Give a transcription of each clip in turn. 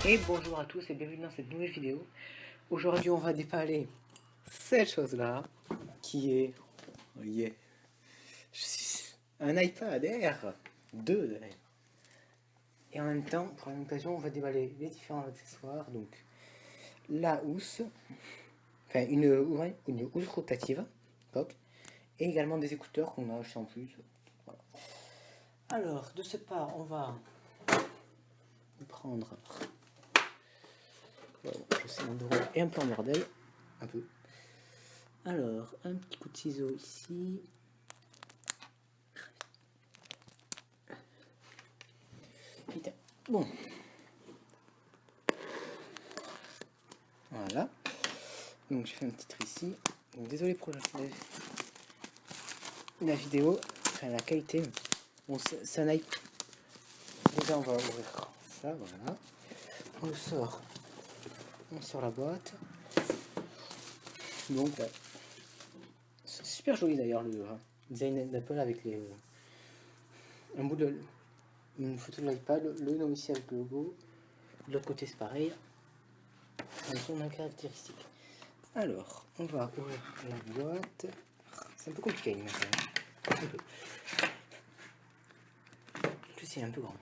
Et bonjour à tous et bienvenue dans cette nouvelle vidéo. Aujourd'hui on va déballer cette chose là qui est un iPad Air 2 d'ailleurs. Et en même temps, pour la même occasion, on va déballer les différents accessoires. Donc la housse, enfin une housse rotative, et également des écouteurs qu'on a acheté en plus. Voilà. Alors de ce pas, on va prendre. Je sais, mon bureau est un peu en bordel, un peu. Alors, un petit coup de ciseau ici. Putain. Bon. Voilà. Donc, je fais un petit tri ici. Donc, désolé pour la vidéo, enfin la qualité. Bon, ça n'aille. Déjà, on va ouvrir ça, voilà. On sort la boîte. Donc, c'est super joli d'ailleurs le design d'Apple avec un bout de une photo de l'iPad, le nom ici avec le logo. De l'autre côté, c'est pareil. On a une caractéristique. Alors, on va ouvrir la boîte. C'est un peu compliqué maintenant. Un peu. En plus, il est un peu grand.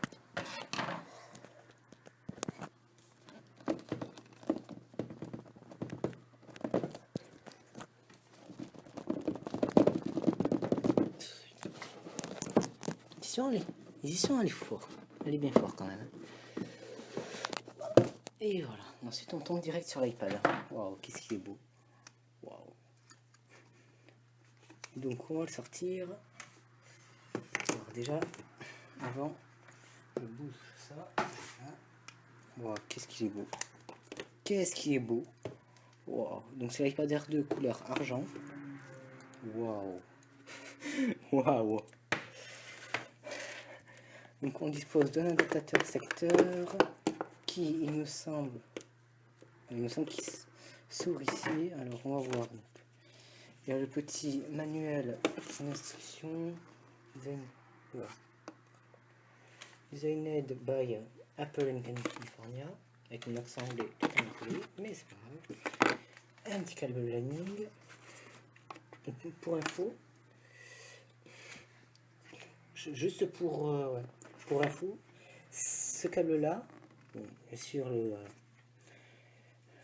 Ils y sont allés forts. Elle est bien fort quand même. Et voilà. Ensuite, on tombe direct sur l'iPad. Waouh, qu'est-ce qu'il est beau. Waouh. Donc, on va le sortir. Alors, déjà, avant, je bouge ça. Waouh, qu'est-ce qu'il est beau. Qu'est-ce qu'il est beau. Waouh. Donc, c'est l'iPad Air 2 couleur argent. Waouh. Waouh. Donc on dispose d'un adaptateur secteur qui, il me semble qu'il s'ouvre ici. Alors on va voir. Il y a le petit manuel d'instruction Designed by Apple in California, avec un accent anglais tout en anglais, mais c'est pas grave. Un petit câble Lightning. Pour info, juste pour info, ce câble là, bon, bien sûr la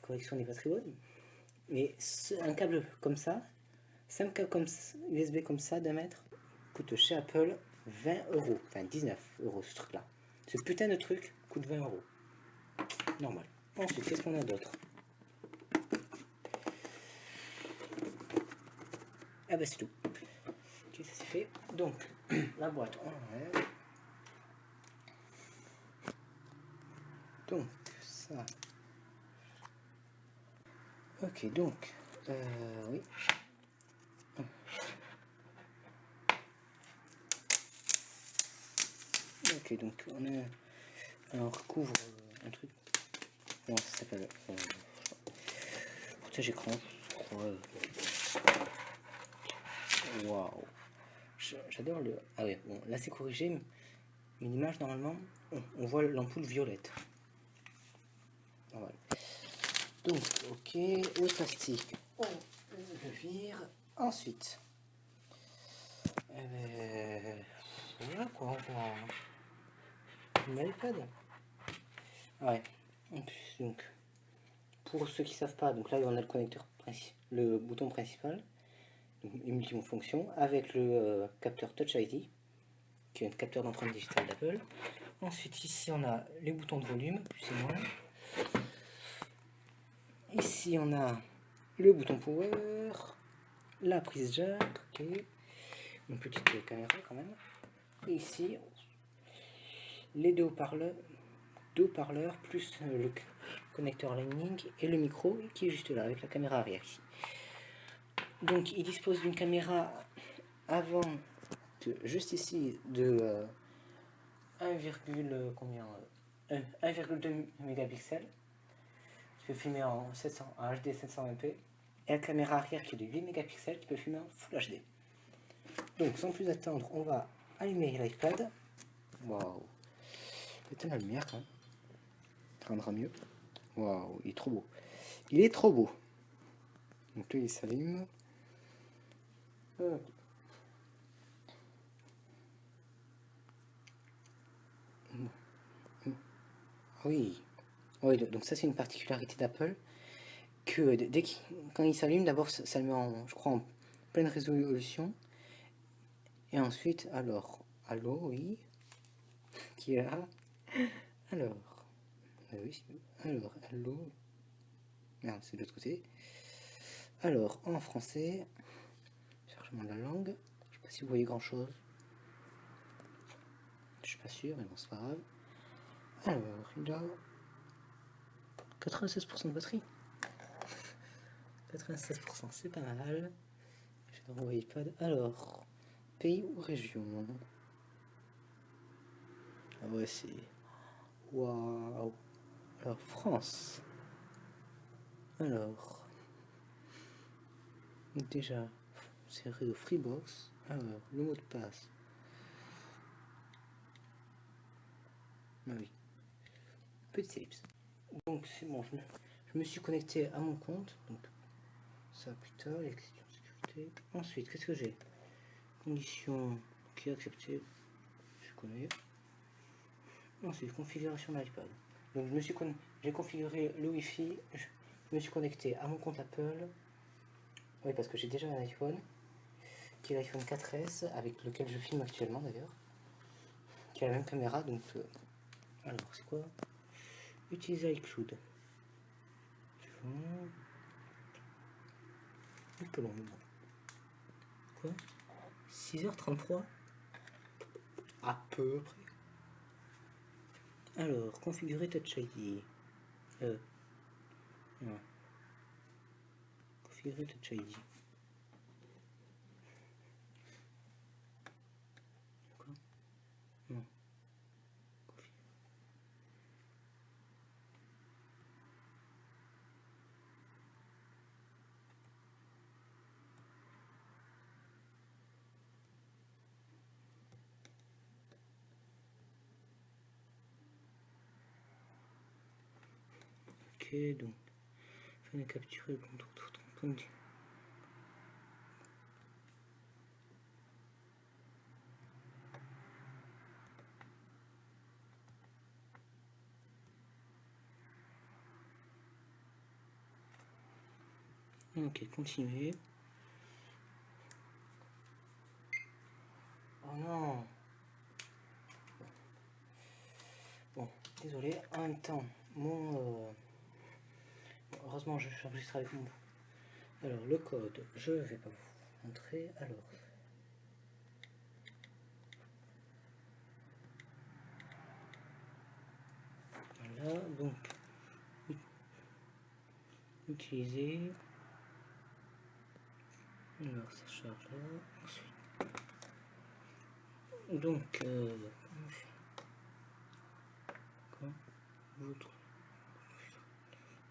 correction n'est pas très bonne, mais un câble comme ça, 5 câbles comme USB comme ça d'un mètre, coûte chez Apple 20 €, enfin 19 € ce truc là. Ce putain de truc coûte 20 €. Normal. Ensuite, qu'est-ce qu'on a d'autre? Ah bah c'est tout. Ok, ça c'est fait. Donc, la boîte, on l'enlève. Donc, ça. Ok, donc, oui. Ok, donc on a. Alors, on recouvre un truc. Bon, ça s'appelle. Protège écran, je crois. Waouh! J'adore le. Ah ouais, bon, là c'est corrigé, mais l'image normalement, on voit l'ampoule violette. Voilà. Donc, ok, le plastique, on le vire. Ensuite, voilà quoi, on voit un iPad. Ouais, en plus, donc, pour ceux qui savent pas, donc là on a le connecteur principal, le bouton principal, donc multifonction, avec le capteur Touch ID, qui est un capteur d'empreinte digitale d'Apple. Ensuite, ici on a les boutons de volume, plus et moins. Ici on a le bouton power, la prise jack, ok, une petite caméra quand même. Et ici les deux haut-parleurs plus le connecteur Lightning et le micro qui est juste là avec la caméra arrière ici. Donc il dispose d'une caméra avant juste ici de 1,2 mégapixels qui peut filmer en HD 720p et la caméra arrière qui est de 8 mégapixels qui peut filmer en Full HD. Donc sans plus attendre, on va allumer l'iPad. Waouh, éteindre la lumière quand même. Ça rendra mieux. Waouh, il est trop beau. Il est trop beau. Donc là, il s'allume. Oui. Oui, donc ça c'est une particularité d'Apple, que quand il s'allume, d'abord ça le met en, je crois, en pleine résolution, et ensuite, alors, allô, oui, qui est là, alors, oui, alors, allô, merde, c'est de l'autre côté, alors, en français, chargement de la langue, je sais pas si vous voyez grand chose, je suis pas sûr, mais bon, c'est pas grave, alors, il a 96% de batterie, 96%, c'est pas mal, je vais renvoyer iPad, alors, pays ou région? Ah ouais, c'est... Waouh. Alors, France. Alors, déjà, c'est le réseau Freebox. Alors, le mot de passe. Ah oui. Petit ellipse. Donc, c'est bon, je me suis connecté à mon compte. Donc, ça plus tard, les questions de sécurité. Ensuite, qu'est-ce que j'ai? Conditions qui est acceptée. Je connais. Ensuite, configuration de l'iPad. Donc, j'ai configuré le Wi-Fi. Je me suis connecté à mon compte Apple. Oui, parce que j'ai déjà un iPhone, qui est l'iPhone 4S, avec lequel je filme actuellement d'ailleurs, qui a la même caméra. Donc, alors, c'est quoi? Utiliser iCloud. Un peu long, quoi? 6h33 à peu près. Alors, configurer Touch ID. Non. Configurer Touch ID. Quoi? Non. Ok, donc, il faut capturer le contour. Ok, continuer. Oh non. Bon, désolé. En même temps, heureusement, je j'enregistre avec mon... Alors, le code, je vais pas vous montrer. Alors... Voilà, donc... Utiliser... Alors, ça charge là. Ensuite... Donc,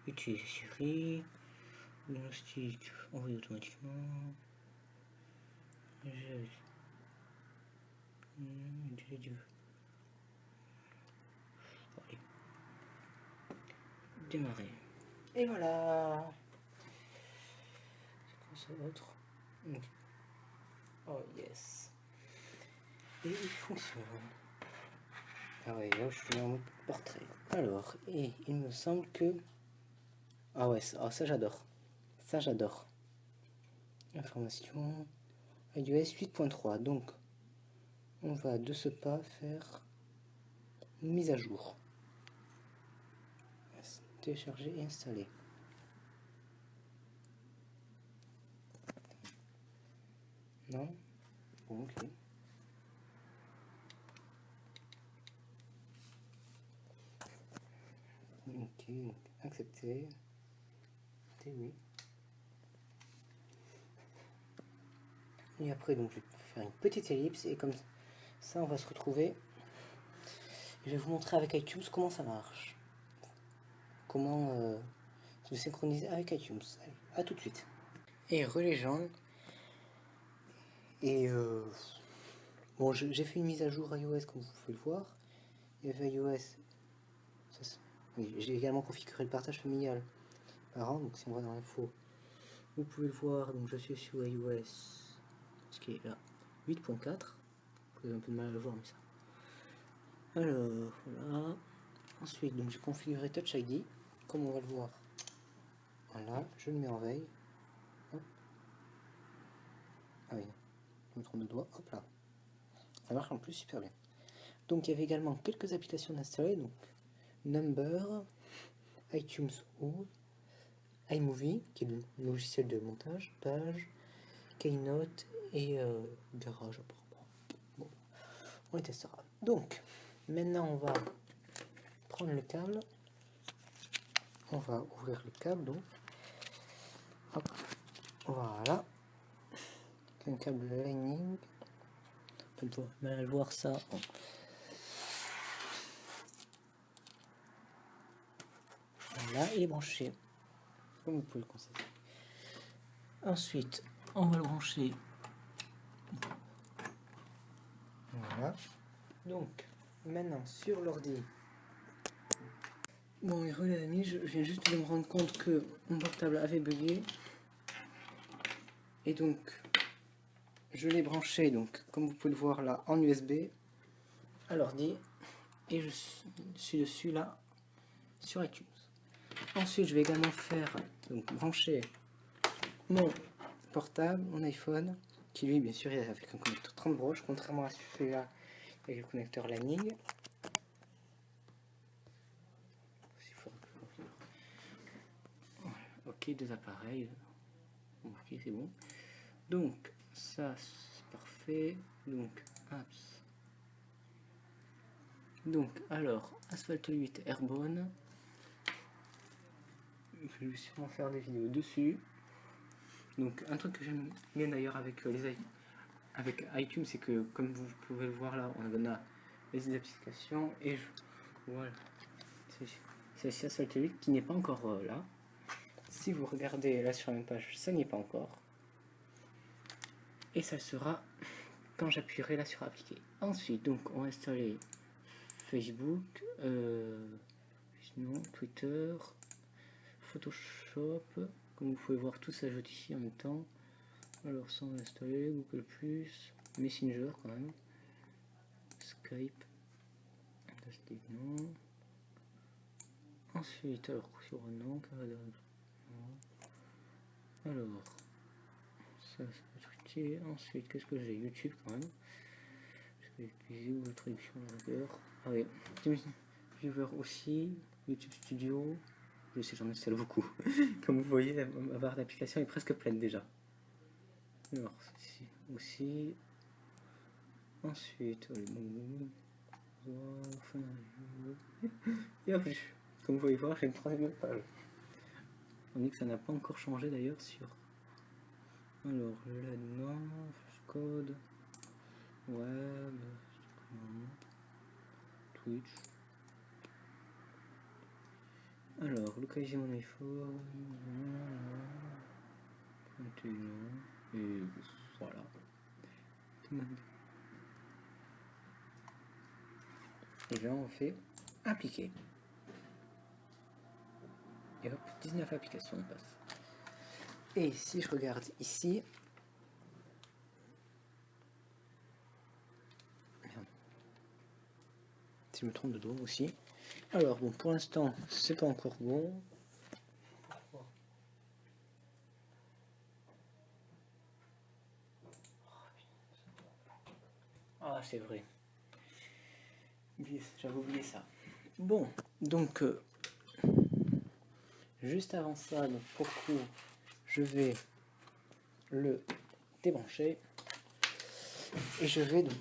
utiliser Siri, diagnostic envoyé automatiquement. Allez. Démarrer. Et voilà. C'est quoi ça autre? Oh yes. Et il fonctionne. Ah ouais, là je suis en mode portrait. Alors, et il me semble que... Ah ouais, ça j'adore. Ça j'adore. Information iOS 8.3. Donc, on va de ce pas faire une mise à jour. Télécharger et installer. Non? Bon, ok. Ok, accepter. Oui. Et après, donc, je vais faire une petite ellipse et comme ça, on va se retrouver. Je vais vous montrer avec iTunes comment ça marche. Comment se synchroniser avec iTunes. Allez, à tout de suite. Et les gens. Et bon, j'ai fait une mise à jour iOS comme vous pouvez le voir. Il y avait iOS. Oui, j'ai également configuré le partage familial par an, donc si on va dans l'info, vous pouvez le voir, donc je suis sur iOS, ce qui est là, 8.4, vous avez un peu de mal à le voir, mais ça. Alors, voilà. Ensuite, donc j'ai configuré Touch ID, comme on va le voir. Voilà, je le mets en veille. Hop. Ah oui, je me trompe de doigt, hop là. Ça marche en plus super bien. Donc il y avait également quelques applications d'installer, donc Number, iTunes ou iMovie, qui est le logiciel de montage, Page, Keynote et Garage apparemment. Bon, on les testera. Donc, maintenant on va prendre le câble. On va ouvrir le câble, donc. Hop, voilà. Un câble Lightning. On peut mal voir ça. Voilà, il est branché, comme vous pouvez le constater. Ensuite, on va le brancher. Voilà. Donc, maintenant sur l'ordi. Bon, et les amis, je viens juste de me rendre compte que mon portable avait bugué. Et donc, je l'ai branché, donc, comme vous pouvez le voir là, en USB à l'ordi. Et je suis dessus là, sur iTunes. Ensuite, je vais également faire, donc, brancher mon portable, mon iPhone, qui lui, bien sûr, est avec un connecteur 30 broches, contrairement à celui-là avec le connecteur Lightning. Ok, deux appareils. Ok, c'est bon. Donc, ça, c'est parfait. Donc, apps. Donc, alors, Asphalt 8 Airborne. Je vais sûrement faire des vidéos dessus. Donc, un truc que j'aime bien d'ailleurs avec avec iTunes, c'est que, comme vous pouvez le voir là, on a les applications et voilà. C'est ici Asphalt 8 qui n'est pas encore là. Si vous regardez là sur la même page, ça n'y est pas encore. Et ça sera quand j'appuierai là sur appliquer. Ensuite, donc, on va installer Facebook, sinon Twitter, Photoshop. Comme vous pouvez voir, tout s'ajoute ici en même temps. Alors, ça on va installer Google+, Messenger quand même, Skype, non. Ensuite, alors sur non, alors ça peut être utile. Ensuite, qu'est-ce que j'ai? YouTube quand même. Je vais utiliser Google Traduction Viewer. Ah oui, Viewer aussi, YouTube Studio. Je sais, j'en installe beaucoup. Comme vous voyez, ma barre d'application est presque pleine déjà. Alors, ceci aussi. Ensuite, et hop, comme vous pouvez voir, j'ai une troisième page. On dit que ça n'a pas encore changé d'ailleurs sur. Alors, là non, code, web, Twitch. Alors, localiser mon iPhone, et voilà. Et là, on fait appliquer. Et hop, 19 applications on passe. Et si je regarde ici, merde. Si je me trompe de doigt aussi. Alors bon, pour l'instant, c'est pas encore bon. Pourquoi? Ah, c'est vrai. J'avais oublié ça. Bon, donc juste avant ça, donc pour le coup, je vais le débrancher et je vais donc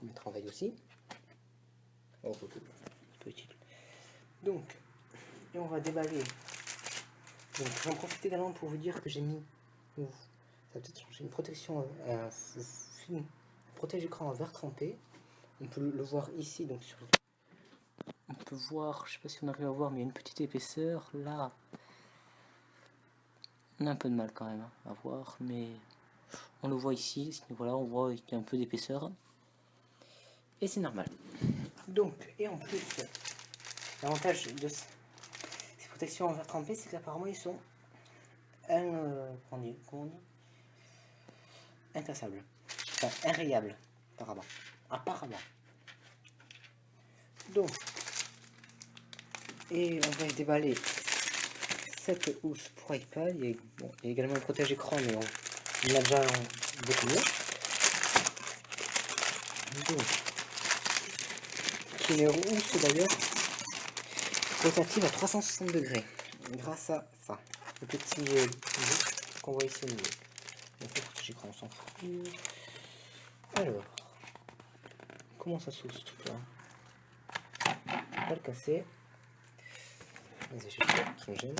le mettre en veille aussi. Oh, petit. Donc, et on va déballer. Donc, j'en profite également pour vous dire que j'ai mis, ça va peut-être changer, une protection, film protège-écran en verre trempé. On peut le voir ici, donc sur. On peut voir, je sais pas si on arrive à voir, mais il y a une petite épaisseur là. On a un peu de mal quand même à voir, mais on le voit ici. Voilà, on voit qu'il y a un peu d'épaisseur et c'est normal. Donc, et en plus, L'avantage de ces protections en verre trempé, c'est qu'apparemment ils sont comment on dit incassables. Enfin, inrayables, apparemment. Apparemment. Donc, et on va déballer cette housse pour iPad. Il y a également un protège-écran, mais il y en a déjà beaucoup mieux. Donc, qui est une housse d'ailleurs rotative à 360 degrés grâce à ça. Le petit bout qu'on voit ici au milieu. Le protège-écran, on s'en fout. Alors, comment ça s'ouvre ce truc là? Pas le casser. Les échecs qui me gênent.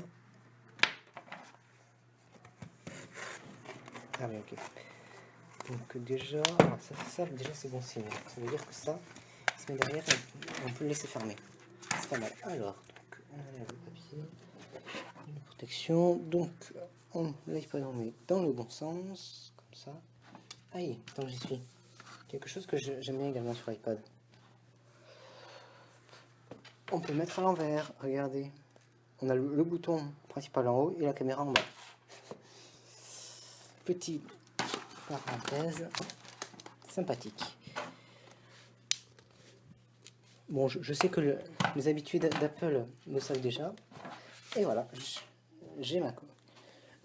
Ah oui, ok. Donc déjà, ça déjà c'est bon signe. Ça veut dire que ça, il se met derrière et on peut le laisser fermer. C'est pas mal. Alors, donc, on enlève le papier, une protection. Donc, l'iPad on met dans le bon sens, comme ça. Aïe, tant que j'y suis. Quelque chose que j'aime bien également sur l'iPad. On peut mettre à l'envers, regardez. On a le bouton principal en haut et la caméra en bas. Petite parenthèse sympathique. Bon, je sais que les habitués d'Apple le savent déjà. Et voilà, j'ai ma co.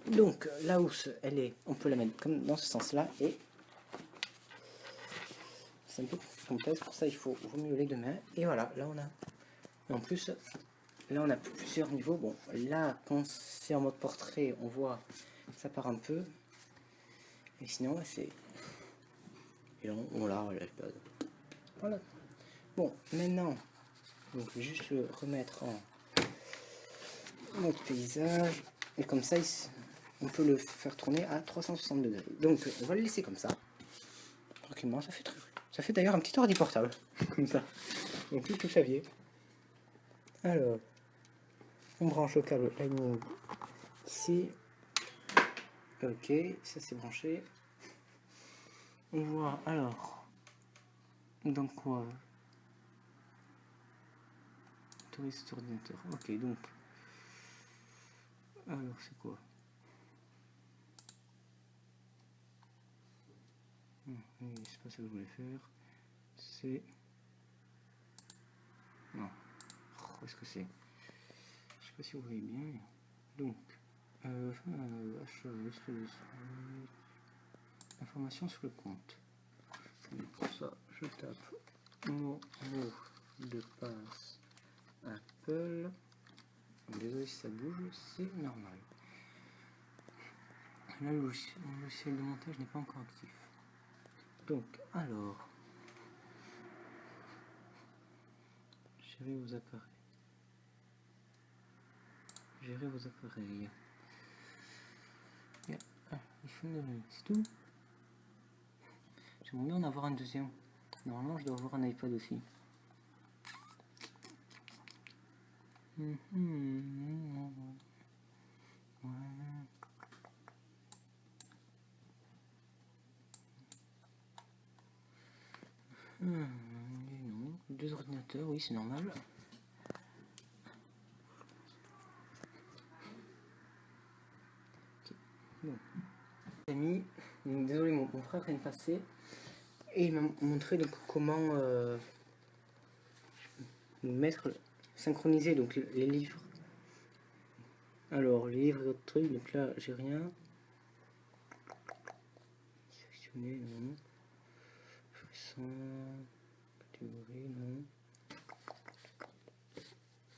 Donc la housse, elle est, on peut la mettre comme dans ce sens-là et c'est un peu complexe. Pour ça, il vaut mieux les deux mains. Et voilà, là on a. En plus, là on a plusieurs niveaux. Bon, là quand c'est en mode portrait, on voit ça part un peu. Et sinon, c'est. Et là, on l'a l'iPad. Voilà. Bon, maintenant, donc je vais juste le remettre en mode paysage. Et comme ça, on peut le faire tourner à 360 degrés. Donc, on va le laisser comme ça. Tranquillement, ça fait d'ailleurs un petit ordi portable. Comme ça. Donc, tout le clavier. Alors, on branche le câble Lightning ici. Ok, ça c'est branché. On voit alors. Donc quoi? Autorise cet ordinateur. Ok, donc. Alors c'est quoi? C'est pas ça que je voulais faire. C'est. Non. Oh, est-ce que c'est? Je sais pas si vous voyez bien. Donc. Information sur le compte. Et pour ça, je tape mon mot de passe Apple. Désolé si ça bouge, c'est normal. Là, le logiciel de montage n'est pas encore actif. Donc, alors, gérer vos appareils. Gérer vos appareils. iPhone, c'est tout. J'aimerais bien en avoir un deuxième. Normalement, je dois avoir un iPad aussi. Non, deux ordinateurs, oui, c'est normal. Okay. Bon. Ami, désolé, mon frère vient de passer et il m'a montré donc comment synchroniser donc les livres. Alors, les livres et autres trucs, donc là j'ai rien. Sélectionner, non. Catégorie, non.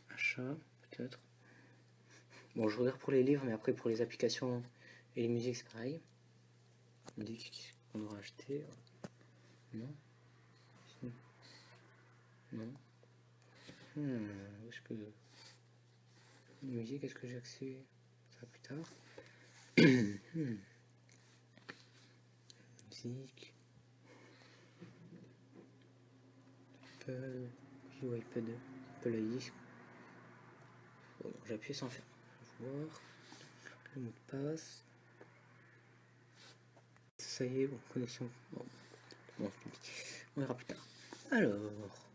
Achat, peut-être. Bon, je regarde pour les livres, mais après pour les applications et les musiques, c'est pareil. Musique qu'on doit acheter. Non. Non. Est-ce que. Les musiques, est-ce que j'ai accès à ça plus tard? Musique. Apple. iPad. Apple ID. Bon, j'ai appuyé sans faire. Voir. Le mot de passe. Ça y est, bon, connexion. Bon, on verra plus tard. Alors.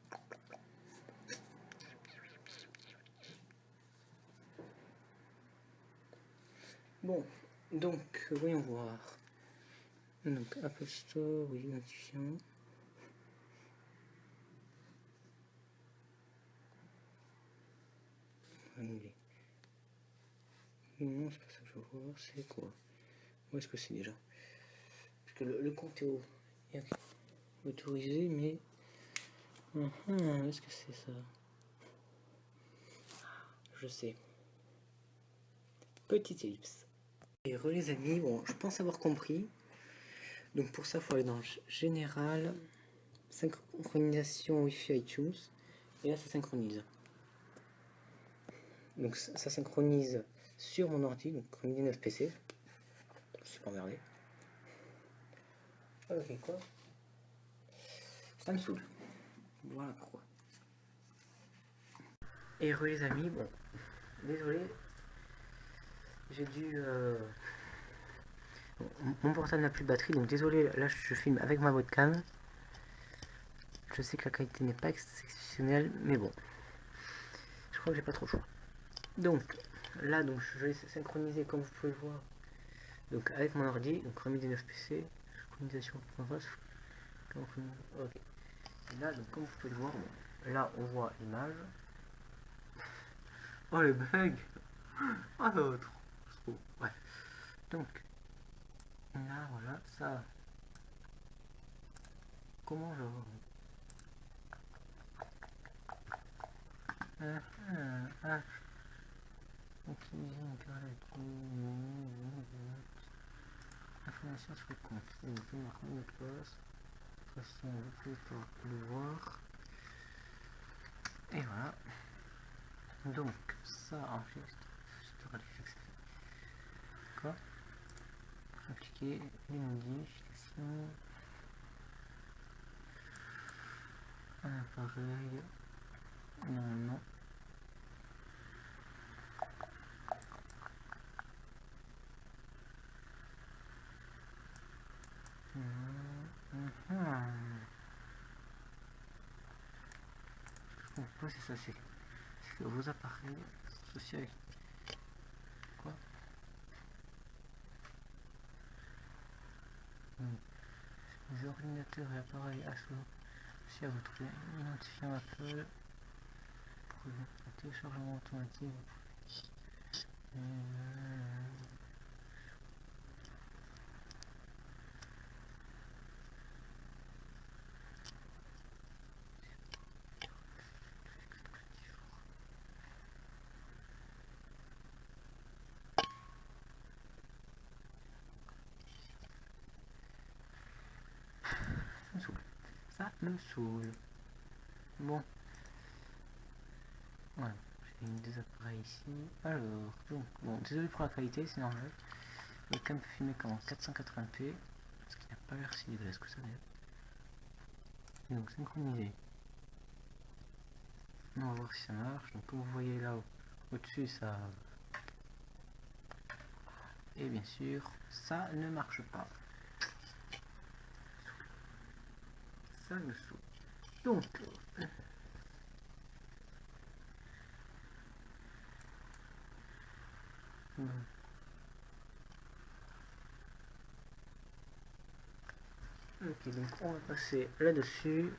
Bon, donc, voyons voir. Donc, Apple Store, oui, identifiant. Annuler. Non, c'est pas ça que je veux voir, c'est quoi? Où est-ce que c'est déjà? Parce que le compte est autorisé, mais... est-ce que c'est ça? Je sais. Petite ellipse. Et les amis, bon, je pense avoir compris. Donc pour ça, il faut aller dans Général, synchronisation Wi-Fi iTunes. Et là, ça synchronise. Donc ça synchronise sur mon ordi, donc un 9 PC. Je suis pas emmerdé. Ok, quoi? Ça me saoule. Voilà pourquoi. Et les amis, bon, désolé, j'ai dû... mon portable n'a plus de batterie, donc désolé, là je filme avec ma webcam. Je sais que la qualité n'est pas exceptionnelle, mais bon, je crois que j'ai pas trop le choix. Donc, là, donc, je vais synchroniser comme vous pouvez le voir. Donc, avec mon ordi, donc remis des 9 PC, synchronisation ok. Et là, donc, comme vous pouvez le voir, bon, là, on voit l'image. Oh, les bugs! Ah, l'autre! Ouais. Donc, là, voilà, ça. Comment je vois? Utiliser une palette information sur le compte. Et on peut marquer mot de passe. De toute façon, vous pouvez pas le voir. Et voilà. Donc, ça enregistre. D'accord. Appliquer les modifications. Un appareil. Normalement. Bon, c'est ça, c'est que vos appareils associés avec quoi? Les ordinateurs et appareils associés à votre identifiant Apple pour le téléchargement automatique. Ça me saoule. Bon. Voilà. J'ai mis des appareils ici. Alors, donc, bon, désolé pour la qualité, c'est normal. Le cam peut filmer qu'en 480p. Ce qui n'a pas l'air si dégueulasse que ça d'ailleurs. Et donc, synchroniser. On va voir si ça marche. Donc, comme vous voyez là au-dessus, ça. Et bien sûr, ça ne marche pas. Ça me saoule. Donc, ok, donc on va passer là-dessus.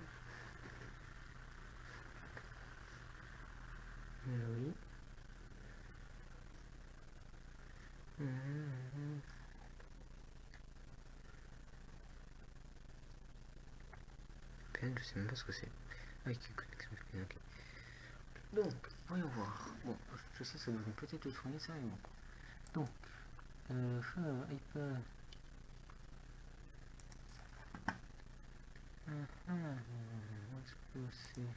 Oui. Je sais même pas ce que c'est. Avec une connexion ok. Donc, voyons voir. Bon, je sais, ça devrait peut-être être fourni ça, mais bon. Donc, iPad. Où est-ce que c'est?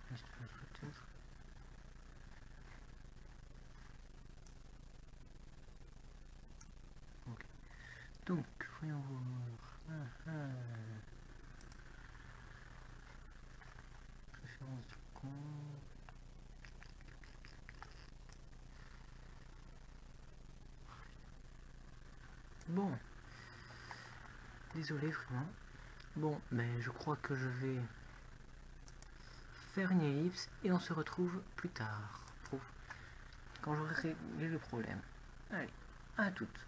Peut-être. Ok. Donc, voyons voir. Préférence du compte. Bon. Désolé vraiment. Bon, mais je crois que je vais faire une ellipse et on se retrouve plus tard, quand j'aurai réglé le problème. Allez, à toutes.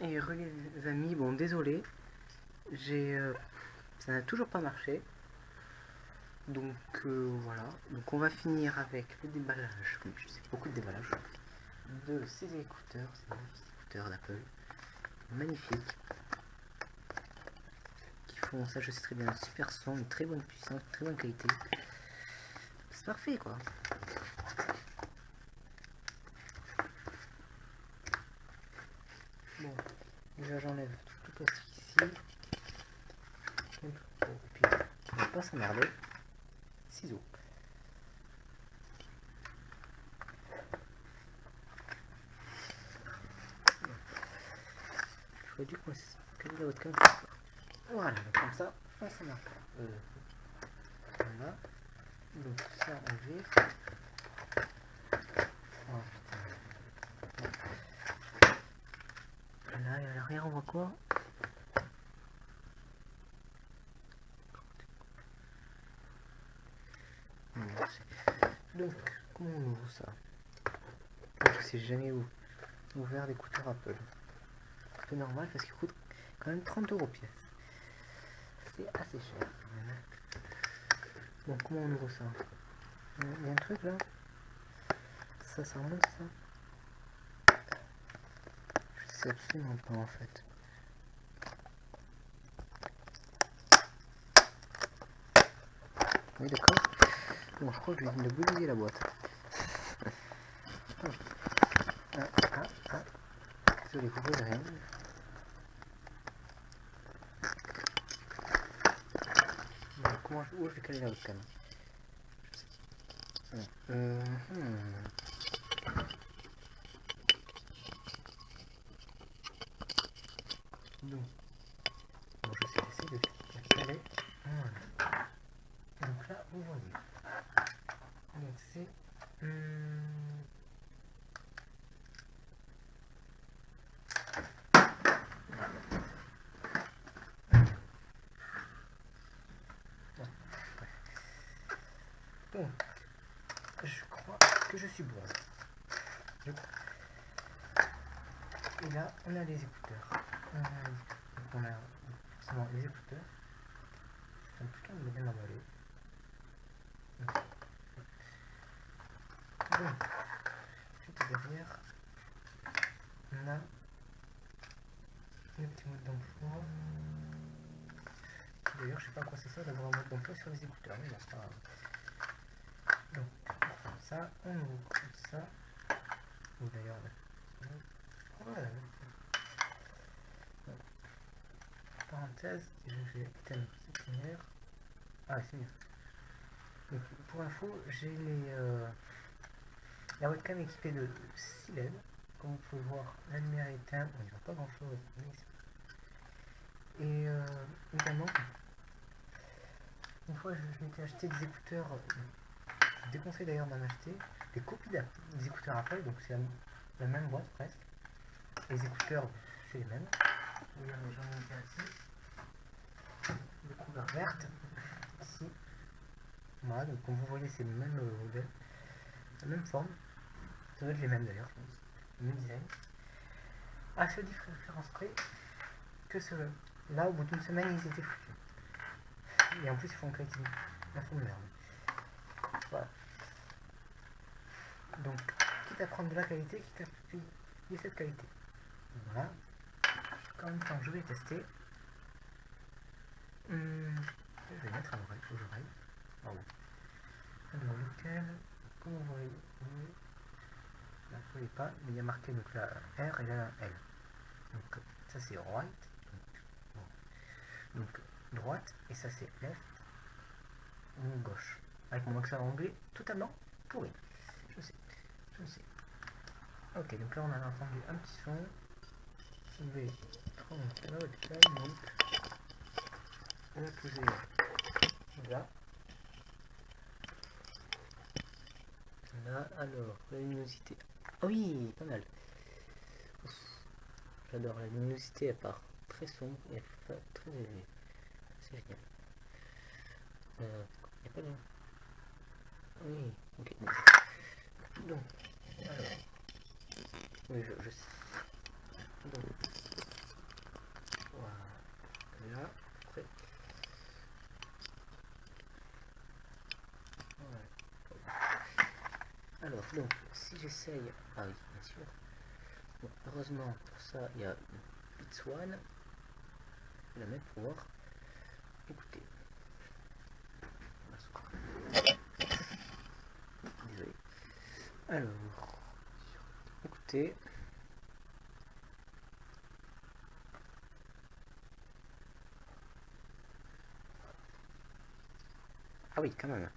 Et les amis, bon désolé, ça n'a toujours pas marché. Donc voilà, donc on va finir avec le déballage, comme je sais, beaucoup de déballage de ces écouteurs, d'Apple, magnifiques, qui font, ça je sais très bien, un super son, une très bonne puissance, une très bonne qualité. C'est parfait quoi. Bon, déjà j'enlève tout le plastique ici. Et puis, on va pas s'emmerder. Ciseaux. J'aurais dû caler la webcam. Voilà, donc comme ça, on s'en marque. Voilà. Donc ça, on vire. Oh putain. Là, et à l'arrière, on voit quoi? Donc, comment on ouvre ça? Je sais jamais où ouvert d'écouteurs Apple. Un peu normal parce qu'il coûte quand même 30 € pièce. C'est assez cher quand même. Bon, comment on ouvre ça? Il y a un truc là? Ça remonte ça? Je sais absolument pas en fait. Oui d'accord. Bon, je crois que je viens de boulier la boîte. Désolé, vous voyez rien. Où je vais caler la webcam? Donc, bon, je sais essayer de caler. Voilà. Donc là, vous voyez. Donc c'est... Donc, je crois que je suis bon. Et là, on a les écouteurs. On a forcément les écouteurs. C'est un putain de bien emballé. Donc, ensuite derrière, on a le petit mode d'emploi. D'ailleurs, je sais pas à quoi ça sert d'avoir un mode d'emploi sur les écouteurs, mais bon, c'est pas grave. Donc, comme ça, on ouvre comme ça. Ou d'ailleurs, voilà. Parenthèse, je vais éteindre cette lumière. Ah, c'est mieux. Donc, pour info, j'ai la webcam équipée de 6 LED. Comme vous pouvez voir, la lumière est éteinte, on ne voit pas grand chose. Et également, une fois je m'étais acheté des écouteurs, je déconseille d'ailleurs d'en acheter, des copies des écouteurs Apple, donc c'est la même boîte presque. Les écouteurs, c'est les mêmes. J'en ai ici. De couleur verte. Ici. Voilà, donc comme vous voyez, c'est le même modèle, la même forme. Ça doit être les mêmes d'ailleurs, je pense. Le même design. À ce différence près que ceux-là. Là, au bout d'une semaine, ils étaient foutus. Et en plus, ils font qualité la fond de merde. Voilà. Donc, quitte à prendre de la qualité, quitte à payer cette qualité. Voilà. En même temps, je vais tester. Je vais mettre à l'oreille, aux oreilles. Voilà. Alors, lequel, comme vous voyez, là, vous voyez pas, mais il y a marqué donc la R et la L. Donc, ça c'est right. Donc, droite, et ça c'est left ou gauche. Avec mon accent anglais totalement pourri. Je sais. Ok, donc là on a entendu un petit son. Je vais prendre la webcam, donc la poser là. Là, alors, la luminosité. Oh oui, pas mal. J'adore, la luminosité elle part très sombre et elle pas très élevée. C'est génial. Il n'y a pas de Oui, ok. Donc, alors, oui, je sais. Donc, voilà, après, voilà. Alors, donc, si j'essaye, ah oui, bien sûr. Bon, heureusement, pour ça, il y a Beats One. Je vais la mettre pour voir. Écoutez. Désolé. Alors, écoutez. Ah oui, quand même.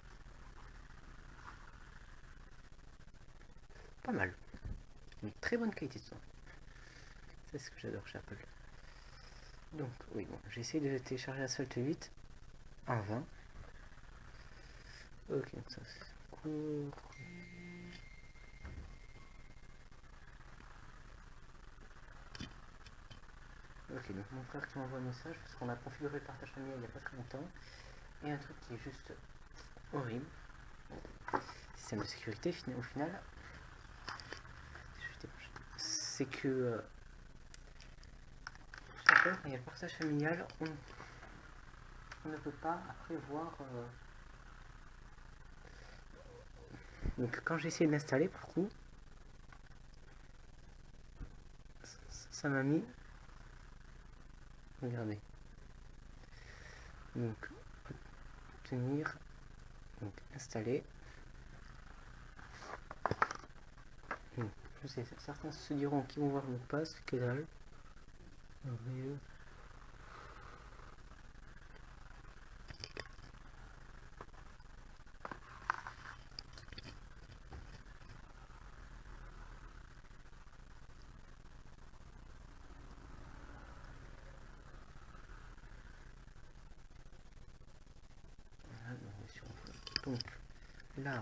Pas mal. Une très bonne qualité de son. C'est ce que j'adore chez Apple. Donc, oui, bon, j'ai essayé de télécharger Asphalt 8 en 20. Ok, donc ça c'est court. Ok, donc mon frère qui m'envoie un message parce qu'on a configuré le partage familial il n'y a pas très longtemps. Et un truc qui est juste horrible. Système de sécurité au final. C'est que quand il y a le partage familial, on ne peut pas après voir. Donc quand j'ai essayé de l'installer, par coup, ça m'a mis. Regardez. Donc obtenir, donc installer. Donc, je sais, certains se diront qu'ils vont voir le mot de passe, que dalle. Merveilleux. Donc là,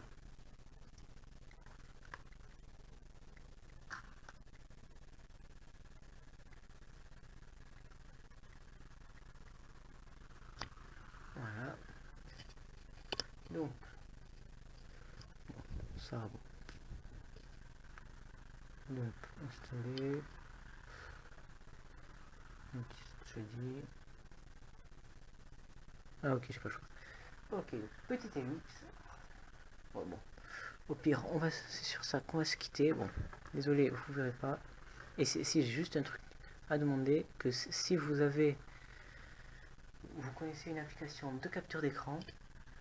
voilà. Donc ça, bon. Donc installer. Donc je dis. Ah ok, j'ai pas le choix. Ok, petit ellipse. Bon, bon. Au pire, c'est sur ça qu'on va se quitter. Bon, désolé, vous verrez pas. Et si j'ai juste un truc à demander, que si vous connaissez une application de capture d'écran,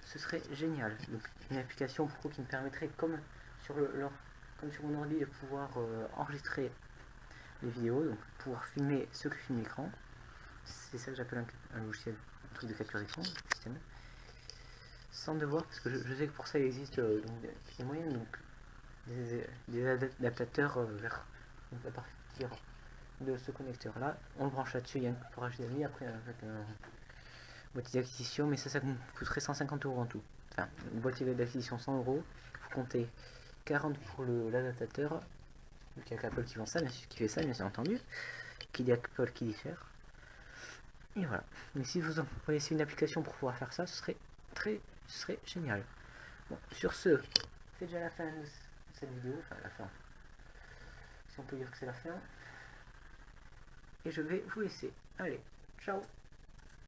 ce serait génial. Donc, une application pro qui me permettrait, comme sur mon ordi, de pouvoir enregistrer les vidéos, donc pouvoir filmer ce que filme l'écran. C'est ça que j'appelle un logiciel, un truc de capture d'écran, système. Sans devoir, parce que je sais que pour ça il existe des moyens, donc des adaptateurs vers à partir de ce connecteur là. On le branche là-dessus, il y a un pour HDMI après avec un boîtier d'acquisition, mais ça coûterait 150 € en tout. Enfin, une boîtier d'acquisition 100 €, il faut compter 40 pour l'adaptateur, donc il y a qu'Apple qui fait ça, bien entendu, qui dit Apple qui dit faire. Et voilà. Mais si vous connaissez une application pour pouvoir faire ça, ce serait génial. Bon, sur ce, c'est déjà la fin de cette vidéo, enfin la fin, si on peut dire que c'est la fin. Et je vais vous laisser. Allez, ciao.